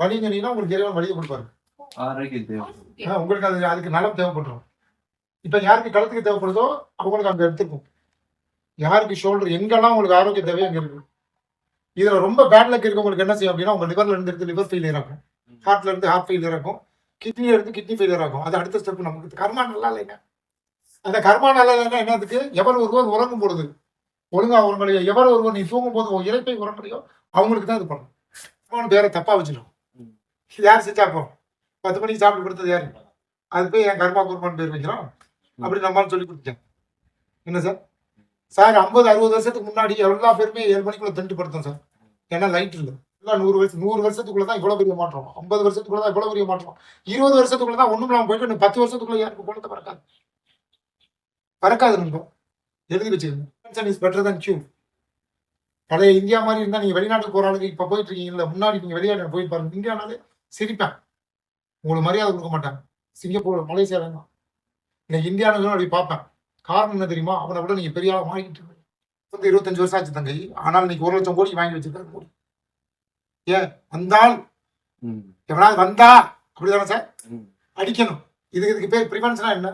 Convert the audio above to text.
வலி சொன்னீங்கன்னா உங்களுக்கு இறைவன் வலியை கொடுப்பாரு. உங்களுக்கு அதுக்கு நலம் தேவைப்பட்டுரும். இப்ப யாருக்கு கழுத்துக்கு தேவைப்படுதோ அவங்களுக்கு அங்க எடுத்துக்கும். யாருக்கு ஷோல்டர் எங்கெல்லாம் உங்களுக்கு ஆரோக்கியம் தேவையோ அங்க இருக்கு. இதுல ரொம்ப பேட் லக் இருக்கவங்களுக்கு என்ன செய்யும் அப்படின்னா, உங்க லிவர்ல இருந்து லிவர் ஃபெயிலியர் ஆகும், ஹார்ட்ல இருந்து ஹார்ட் ஃபெயிலியர் ஆகும், கிட்னில இருந்து கிட்னி ஃபெயிலியர் ஆகும். அது அடுத்த ஸ்டெப். நமக்கு கர்மா நல்லா இல்லைங்க. அந்த கர்மா நல்லா இல்லைன்னா என்னதுக்கு? எவர் ஒருவர் உறங்கும் பொழுது ஒழுங்கா அவங்களுடைய எவர் ஒருவர் நீ தூங்கும் போது இறைப்பை உறங்குறியோ அவங்களுக்கு தான் இது பண்ணும். வேற தப்பா வச்சிடும். யார் செஞ்சாப்போம் 10 மணிக்கு சாப்பிட்டு கொடுத்தது யாரு? அது போய் என் கர்மா குருமான்னு பேர் வைக்கிறோம் அப்படி நம்மளால சொல்லி கொடுத்தேன். என்ன சார்? சார் 50-60 வருஷத்துக்கு முன்னாடி எல்லா பேருமே 7 மணிக்குள்ள திண்டு படுத்தோம் சார். ஏன்னா லைட் இல்லை. எல்லாம் 100 வருஷத்துக்குள்ளதான் இவ்வளவு பெரிய மாற்றம், 50 வருஷத்துக்குள்ளதான் இவ்வளவு பெரிய மாற்றம், 20 வருஷத்துக்குள்ளதான் ஒண்ணும் இல்லாம போயிட்டு 10 வருஷத்துக்குள்ள யாருக்கு குழந்தை பறக்காது. பறக்காது. நண்பம் எழுதி வச்சுக்கோங்க. பழைய இந்தியா மாதிரி இருந்தா நீங்க வெளிநாட்டுக்கு போற ஆளுக்கு இப்ப போயிட்டு இருக்கீங்கல்ல, முன்னாடி நீங்க வெளிநாட்டு போய் பாருங்க. இந்தியானாலே சிரிப்பேன், உங்களுக்கு மரியாதை கொடுக்க மாட்டாங்க. சிங்கப்பூர், மலேசியா வேணும். இன்னைக்கு இந்தியானு அப்படி பார்ப்பேன். காரணம் என்ன தெரியுமா? அவனை விட நீங்க பெரிய ஆளா வாங்கிட்டு இருக்கீங்க. 25 வருஷம் ஆச்சு தங்கை. ஆனால் இன்னைக்கு 1 லட்சம் கோடி வாங்கி வச்சிருக்காரு. ஏன் வந்தால் எவனாவது வந்தா அப்படிதானே சார் அடிக்கணும். இதுக்கு பேர் பிரிவென்ஷனா என்ன?